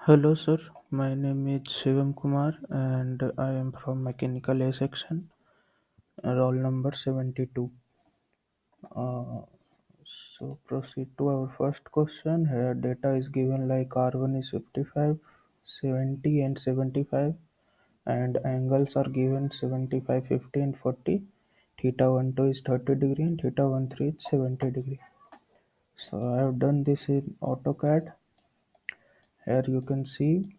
Hello, sir. My name is Shivam Kumar, and I am from Mechanical A section, roll number 72. Uh, so, proceed to our first question. Here, data is given like R1 is 55, 70, and 75, and angles are given 75, 50, and 40. Theta 12 is 30 degree, and theta 13 is 70 degree. So, I have done this in AutoCAD. Here, you can see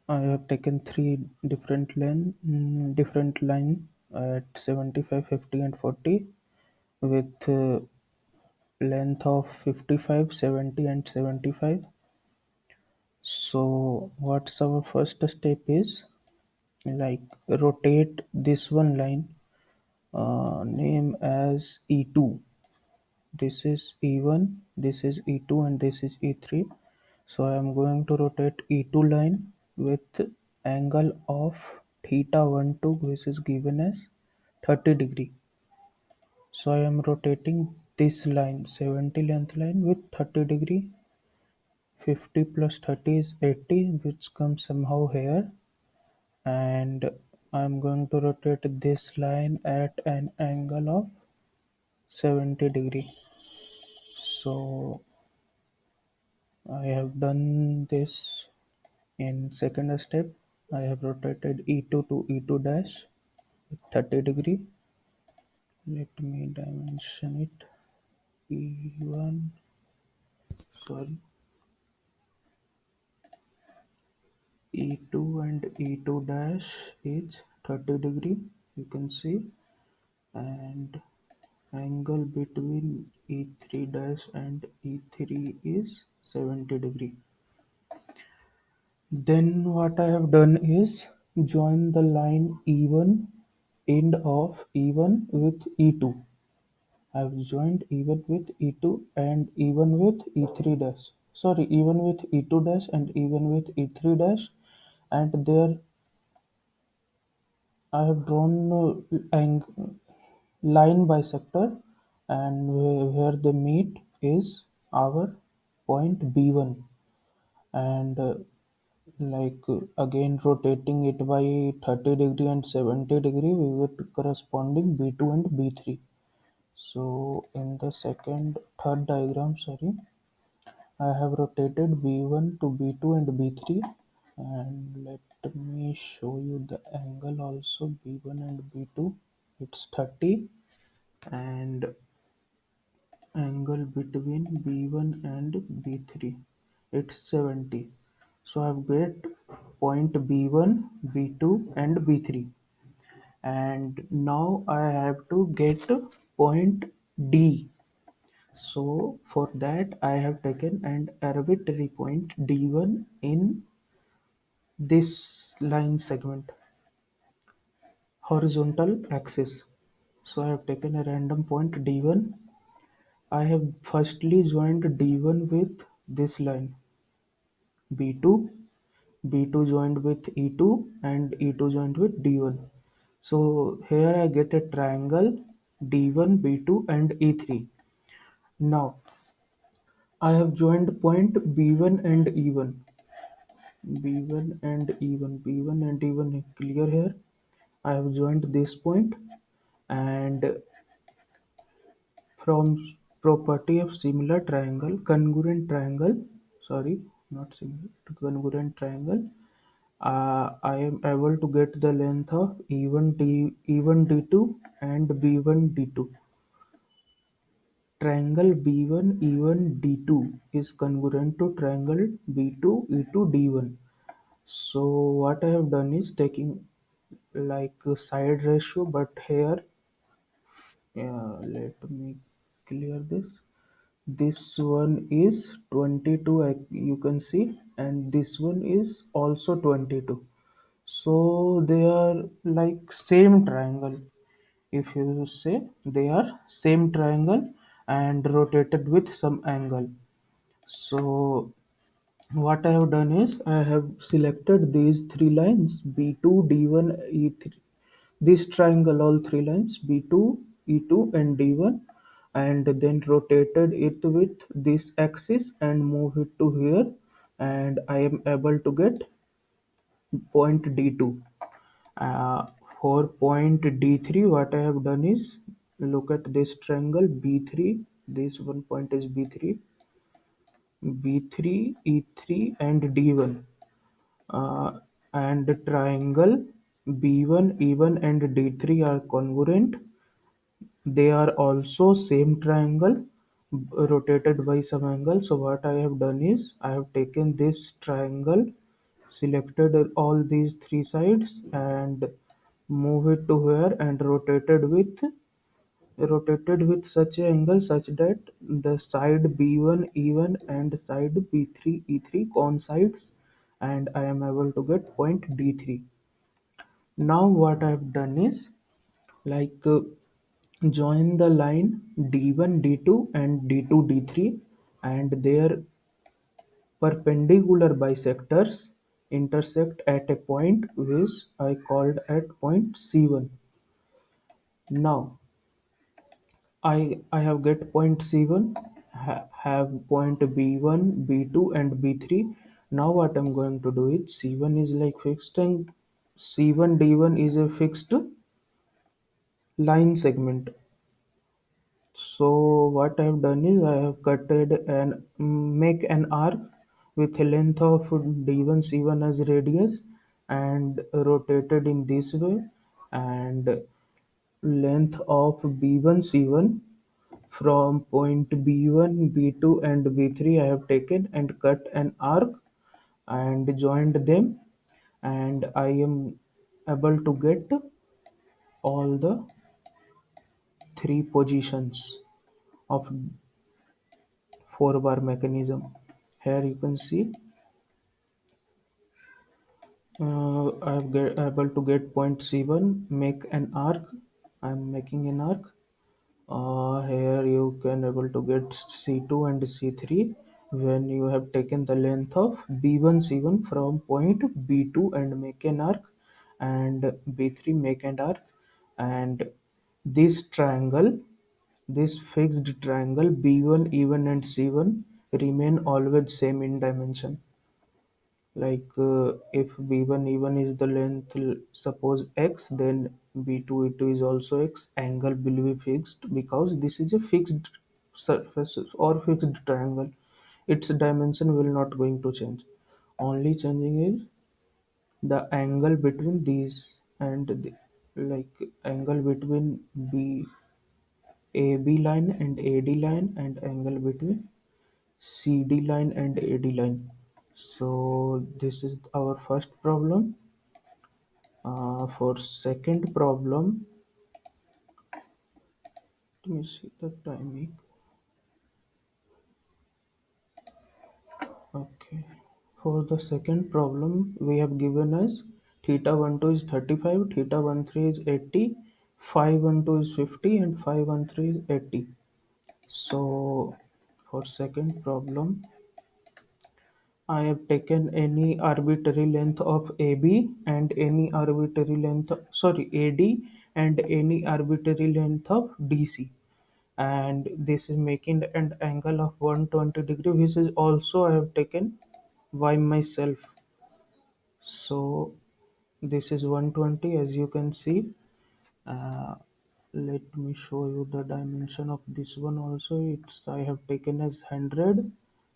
I have taken three different line at 75, 50, and 40 with length of 55, 70, and 75. So what's our first step is like rotate this one line, name as E2. This is E1, this is E2, and this is E3. So I am going to rotate E2 line with angle of theta 12, which is given as 30 degree. So I am rotating this line 70 length line with 30 degree. 50 plus 30 is 80, which comes somehow here, and I'm going to rotate this line at an angle of 70 degree. So I have done this. In second step, I have rotated E2 to E2 dash with 30 degree. Let me dimension it. E1, sorry, E2 and E2 dash is 30 degree. You can see, and angle between E3 dash and E3 is 70 degree. Then what I have done is join the line E1, end of E1 with E2. I have joined E1 with E2 and E1 with E3 dash. Sorry, E1 with E2 dash and E1 with E3 dash, and there I have drawn line bisector, and where they meet is our point B1, and again rotating it by 30 degree and 70 degree, we get corresponding B2 and B3. So in the third diagram, sorry, I have rotated B1 to B2 and B3, and let me show you the angle also. B1 and B2, it's 30, and angle between B1 and B3, it's 70. So I've get point B1, B2, and B3, and now I have to get point D. So for that I have taken an arbitrary point D1 in this line segment, horizontal axis. So I have taken a random point D1. I have firstly joined D1 with this line B2, B2 joined with E2, and E2 joined with D1. So here I get a triangle D1, B2, and E3. Now I have joined point B1 and E1. B1 and E1, B1 and E1 clear here. I have joined this point, and from property of similar triangle, congruent triangle, sorry, not similar, congruent triangle, I am able to get the length of E1 D2 and B1 D2. Triangle B1 E1 D2 is congruent to triangle B2 E2 D1. So what I have done is taking like a side ratio, but here, let me clear this. This one is 22, you can see, and this one is also 22. So they are like same triangle. If you say they are same triangle and rotated with some angle. So what I have done is I have selected these three lines B2, D1, E3, this triangle, all three lines B2, E2, and D1, and then rotated it with this axis and move it to here. and I am able to get point D2. Uh, for point D3, what I have done is look at this triangle B3. This one point is B3, B3, E3, and D1. Uh, and the triangle B1, E1, and D3 are congruent. They are also same triangle rotated by some angle. So what I have done is I have taken this triangle, selected all these three sides, and move it to where, and rotated with such an angle such that the side B1 E1 and side B3 E3 coincides, and I am able to get point D3. Now what I have done is, like join the line D1 D2 and D2 D3, and their perpendicular bisectors intersect at a point which I called at point C1. Now I have get point C1, have point B1, B2, and B3. Now what I'm going to do is C1 is like fixed, and C1 D1 is a fixed line segment. So what I've done is I have cutted and make an arc with a length of D1 C1 as radius, and rotated in this way, and length of B1 C1 from point B1 B2 and B3 I have taken and cut an arc and joined them, and I am able to get all the three positions of 4 bar mechanism. Here you can see I'm able to get point C1, make an arc. I'm making an arc. Here you can able to get C2 and C3 when you have taken the length of B1 C1 from point B2 and make an arc, and B3 make an arc, and this triangle, this fixed triangle B1 E1 and C1 remain always same in dimension. Like if b1 e1 is the length, suppose x, then b2 e2 is also x. Angle will be fixed because this is a fixed surface or fixed triangle. Its dimension will not going to change. Only changing is the angle between these, and like angle between b ab line and ad line, and angle between cd line and ad line. So this is our first problem. For second problem, let me see the timing. Okay. For the second problem, we have given us theta 12 is 35, theta 13 is 80, phi 12 is 50, and phi 13 is 80. So for second problem, I have taken any arbitrary length of AB and any arbitrary length, sorry, AD and any arbitrary length of DC. And this is making an angle of 120 degree, which is also I have taken by myself. So this is 120, as you can see. Uh, Let me show you the dimension of this one also. It's I have taken as 100,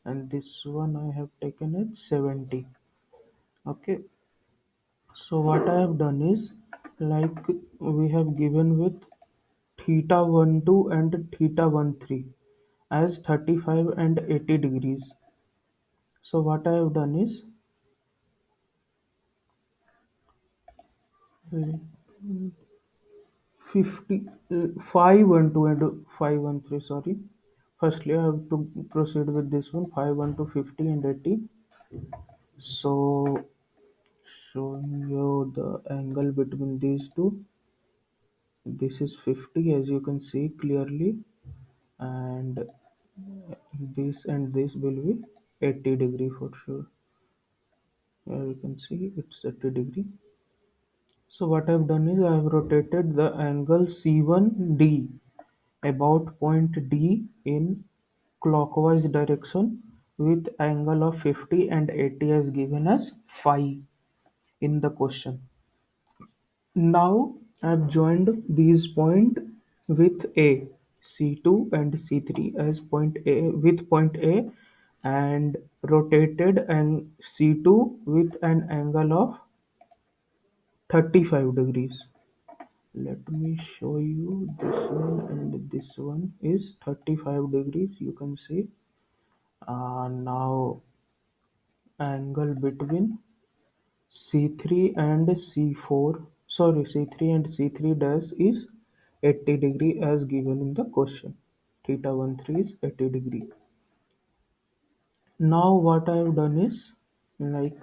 and this one I have taken as 70. Okay, so what I have done is, like we have given with theta 12 and theta 13 as 35 and 80 degrees. So what I have done is, uh, 50 512 and 513, sorry. Firstly I have to proceed with this one, 512 50 and 80. So showing you the angle between these two, this is 50 as you can see clearly, and this and this will be 80 degree for sure. Here you can see it's 80 degree. So what I've done is I have rotated the angle C1D about point D in clockwise direction with angle of 50 and 80 as given as phi in the question. Now I've joined these point with A, C2 and C3 as point A with point A, and rotated and C2 with an angle of 35 degrees. Let me show you this one, and this one is 35 degrees. You can see now angle between C3 and C4, sorry, C3 and C3 dash is 80 degree as given in the question. Theta 13 is 80 degree. Now what I have done is, like,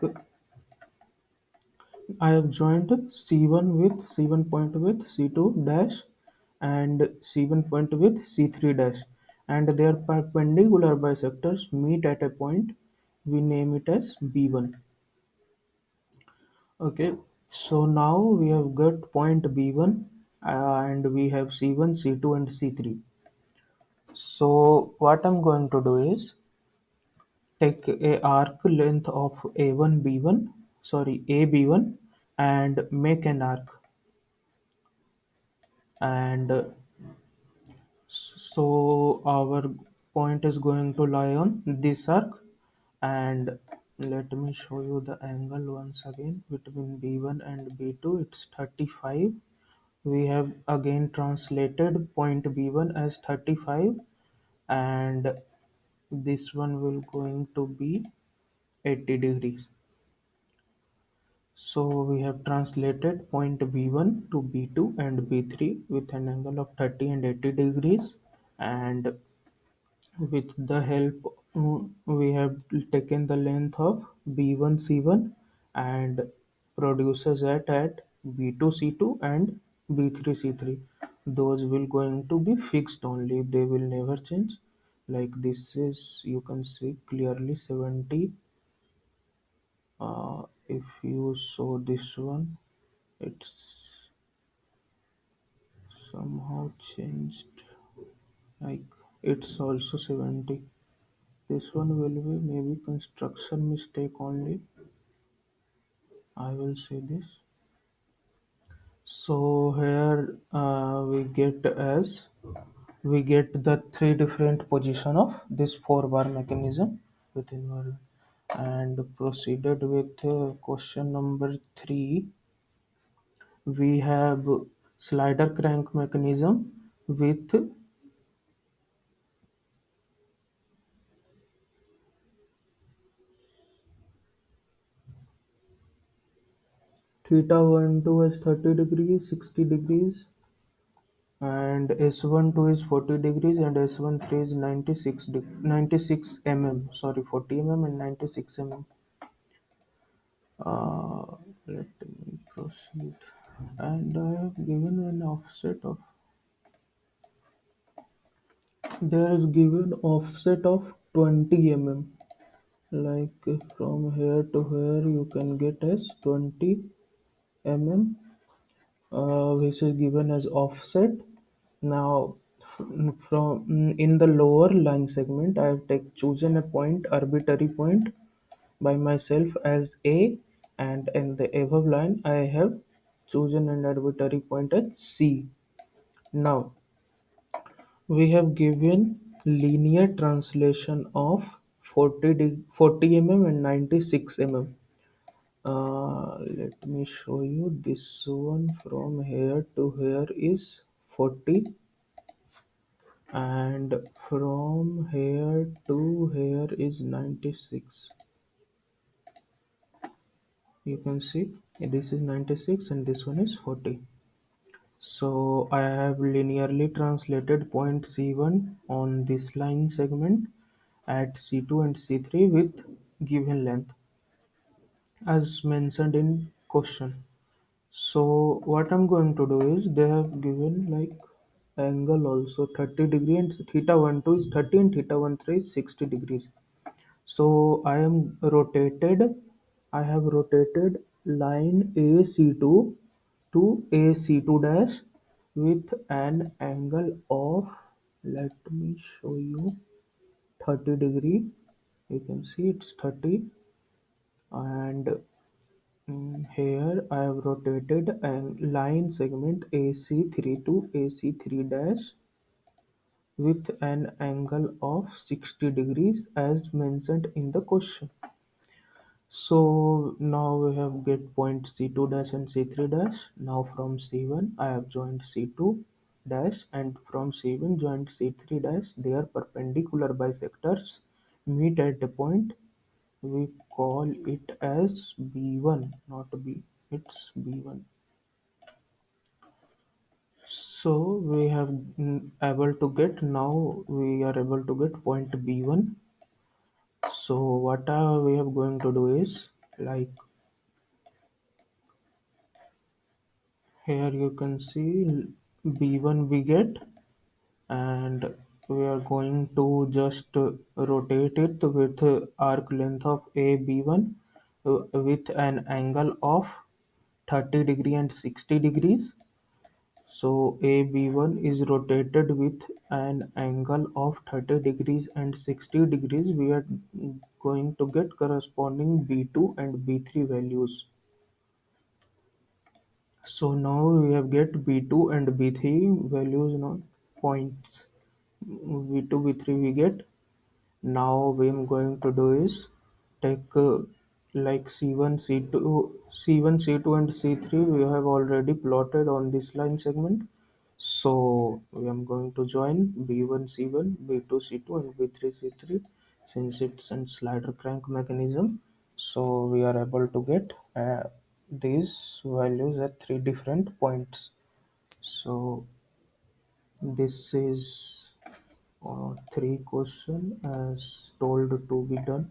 I have joined C1 with C1 point with C2 dash and C1 point with C3 dash, and their perpendicular bisectors meet at a point. We name it as B1. Okay, so now we have got point B1, and we have C1, C2 and C3. So what I'm going to do is take a arc length of A1 B1, sorry, AB1, and make an arc. And so our point is going to lie on this arc, and let me show you the angle once again between B1 and B2. It's 35. We have again translated point B1 as 35, and this one will going to be 80 degrees. So we have translated point B1 to B2 and B3 with an angle of 30 and 80 degrees, and with the help, we have taken the length of B1 C1 and produces it at B2 C2 and B3 C3. Those will going to be fixed only, they will never change. Like this is, you can see clearly 70. If you saw this one, it's somehow changed, like it's also 70. This one will be maybe construction mistake only. I will say this. So here we get the three different position of this four bar mechanism within our, and proceeded with question number 3. We have slider crank mechanism with theta 1 2 as 30 degrees, 60 degrees, and S1 2 is 40 degrees, and S1 3 is 96 mm, sorry, 40 mm and 96 mm. Let me proceed, and I have given an offset of, there is given offset of 20 mm, like from here to here you can get as 20 mm, which is given as offset. Now, from in the lower line segment, I have chosen a point, arbitrary point, by myself as A, and in the above line, I have chosen an arbitrary point as C. Now, we have given linear translation of 40 mm and 96 mm. Let me show you this one. From here to here is 40, and from here to here is 96. You can see this is 96 and this one is 40. So I have linearly translated point C1 on this line segment at C2 and C3 with given length as mentioned in question. So what I'm going to do is, they have given like angle also 30 degree, and theta 1 2 is 30 and theta 1 3 is 60 degrees. So I have rotated line AC2 to AC2 dash with an angle of, let me show you, 30 degree, You can see it's 30, and here I have rotated a line segment AC3 to AC3 dash with an angle of 60 degrees as mentioned in the question. So now we have get point C2 dash and C3 dash. Now from C1 I have joined C2 dash, and from C1 joined C3 dash. They are perpendicular bisectors meet at a point. We call it as B1, not B. It's B1. So we have able to get, now we are able to get point B1. So what we are going to do is, like, here you can see B1 we get, and we are going to just rotate it with arc length of AB1 with an angle of 30 degree and 60 degrees. So AB1 is rotated with an angle of 30 degrees and 60 degrees. We are going to get corresponding B2 and B3 values. So now we have get B2 and B3 values, now points. B2, B3 we get. Now what I'm going to do is take like C1, C2, C1, C2 and C3 we have already plotted on this line segment. So we am going to join B1 C1, B2 C2 and B3 C3 since it's a slider crank mechanism. So we are able to get these values at three different points. So this is three question as told to be done.